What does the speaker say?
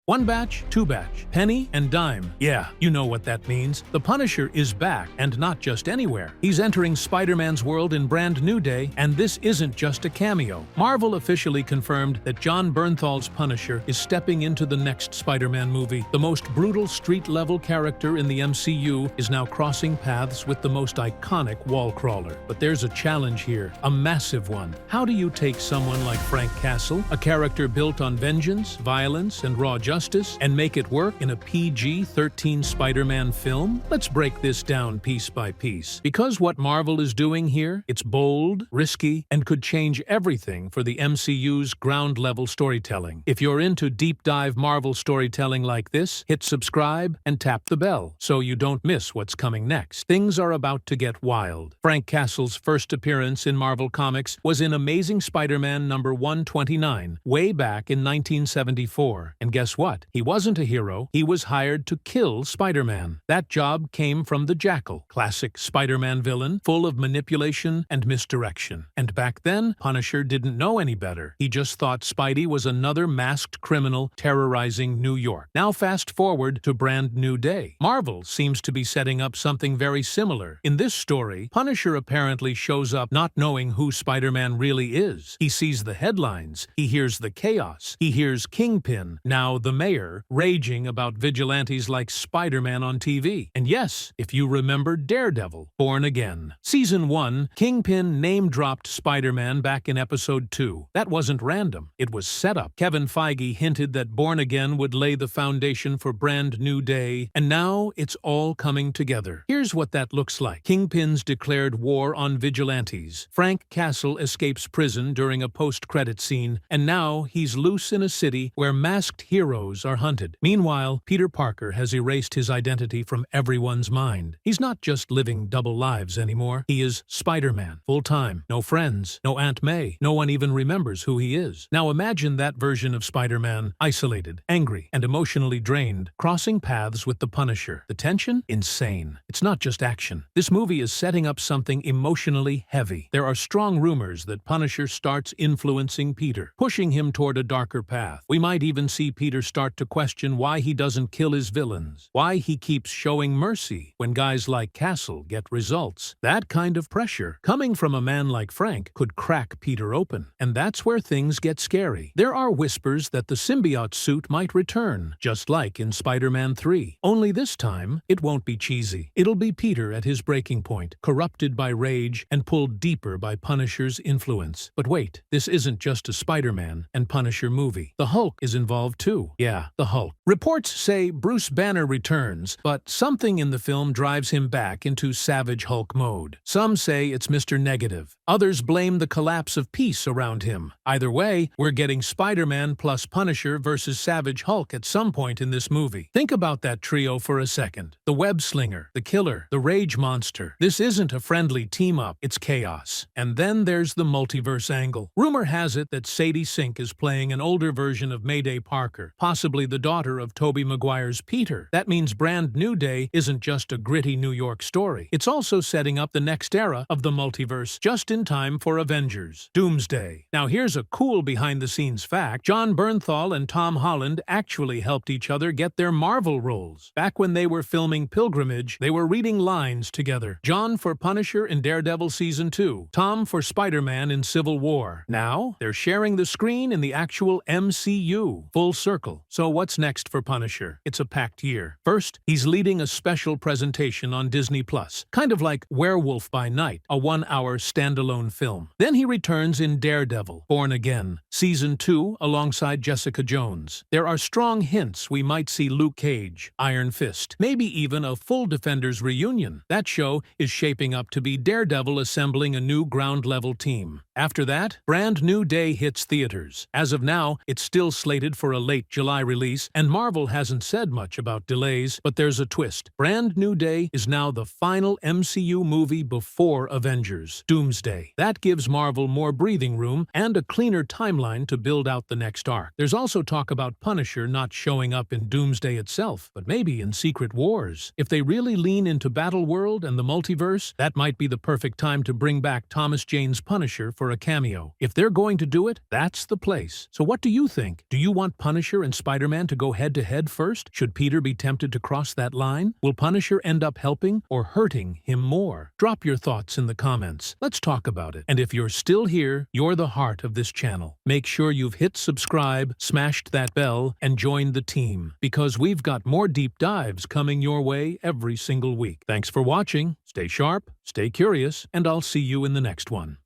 One batch, two batch, penny and dime. Yeah, you know what that means. The Punisher is back, and not just anywhere. He's entering Spider-Man's world in Brand New Day, and this isn't just a cameo. Marvel officially confirmed that Jon Bernthal's Punisher is stepping into the next Spider-Man movie. The most brutal street-level character in the MCU is now crossing paths with the most iconic wall crawler. But there's a challenge here, a massive one. How do you take someone like Frank Castle, a character built on vengeance, violence, and raw justice, and make it work in a PG-13 Spider-Man film? Let's break this down piece by piece. Because what Marvel is doing here, it's bold, risky, and could change everything for the MCU's ground-level storytelling. If you're into deep-dive Marvel storytelling like this, hit subscribe and tap the bell so you don't miss what's coming next. Things are about to get wild. Frank Castle's first appearance in Marvel Comics was in Amazing Spider-Man number 129, way back in 1974. And guess what? He wasn't a hero. He was hired to kill Spider-Man. That job came from the Jackal, classic Spider-Man villain, full of manipulation and misdirection. And back then, Punisher didn't know any better. He just thought Spidey was another masked criminal terrorizing New York. Now fast forward to Brand New Day. Marvel seems to be setting up something very similar. In this story, Punisher apparently shows up not knowing who Spider-Man really is. He sees the headlines, he hears the chaos, he hears Kingpin, now the mayor, raging about vigilantes like Spider-Man on TV. And yes, if you remember Daredevil, Born Again. Season 1, Kingpin name-dropped Spider-Man back in Episode 2. That wasn't random, it was set up. Kevin Feige hinted that Born Again would lay the foundation for Brand New Day, and now it's all coming together. Here's what that looks like. Kingpin's declared war on vigilantes. Frank Castle escapes prison during a post-credit scene, and now he's loose in a city where masked heroes are hunted. Meanwhile, Peter Parker has erased his identity from everyone's mind. He's not just living double lives anymore. He is Spider-Man, full-time. No friends, no Aunt May. No one even remembers who he is. Now imagine that version of Spider-Man, isolated, angry, and emotionally drained, crossing paths with the Punisher. The tension? Insane. It's not just action. This movie is setting up something emotionally heavy. There are strong rumors that Punisher starts influencing Peter, pushing him toward a darker path. We might even see Peter start to question why he doesn't kill his villains, why he keeps showing mercy when guys like Castle get results. That kind of pressure, coming from a man like Frank, could crack Peter open. And that's where things get scary. There are whispers that the symbiote suit might return, just like in Spider-Man 3. Only this time, it won't be cheesy. It'll be Peter at his breaking point, corrupted by rage and pulled deeper by Punisher's influence. But wait, this isn't just a Spider-Man and Punisher movie. The Hulk is involved too. Yeah, the Hulk. Reports say Bruce Banner returns, but something in the film drives him back into Savage Hulk mode. Some say it's Mr. Negative. Others blame the collapse of peace around him. Either way, we're getting Spider-Man plus Punisher versus Savage Hulk at some point in this movie. Think about that trio for a second. The Web Slinger, the Killer, the Rage Monster. This isn't a friendly team-up, it's chaos. And then there's the multiverse angle. Rumor has it that Sadie Sink is playing an older version of Mayday Parker, possibly the daughter of Tobey Maguire's Peter. That means Brand New Day isn't just a gritty New York story. It's also setting up the next era of the multiverse, just in time for Avengers: Doomsday. Now here's a cool behind-the-scenes fact. Jon Bernthal and Tom Holland actually helped each other get their Marvel roles. Back when they were filming Pilgrimage, they were reading lines together. Jon for Punisher in Daredevil Season 2, Tom for Spider-Man in Civil War. Now, they're sharing the screen in the actual MCU. Full circle. So what's next for Punisher? It's a packed year. First, he's leading a special presentation on Disney+, kind of like Werewolf by Night, a 1-hour standalone film. Then he returns in Daredevil, Born Again, Season 2 alongside Jessica Jones. There are strong hints we might see Luke Cage, Iron Fist, maybe even a full Defenders reunion. That show is shaping up to be Daredevil assembling a new ground-level team. After that, Brand New Day hits theaters. As of now, it's still slated for a late July release, and Marvel hasn't said much about delays, but there's a twist. Brand New Day is now the final MCU movie before Avengers: Doomsday. That gives Marvel more breathing room and a cleaner timeline to build out the next arc. There's also talk about Punisher not showing up in Doomsday itself, but maybe in Secret Wars. If they really lean into Battleworld and the multiverse, that might be the perfect time to bring back Thomas Jane's Punisher for a cameo. If they're going to do it, that's the place. So what do you think? Do you want Punisher and Spider-Man to go head-to-head first? Should Peter be tempted to cross that line? Will Punisher end up helping or hurting him more? Drop your thoughts in the comments. Let's talk about it. And if you're still here, you're the heart of this channel. Make sure you've hit subscribe, smashed that bell, and joined the team, because we've got more deep dives coming your way every single week. Thanks for watching. Stay sharp, stay curious, and I'll see you in the next one.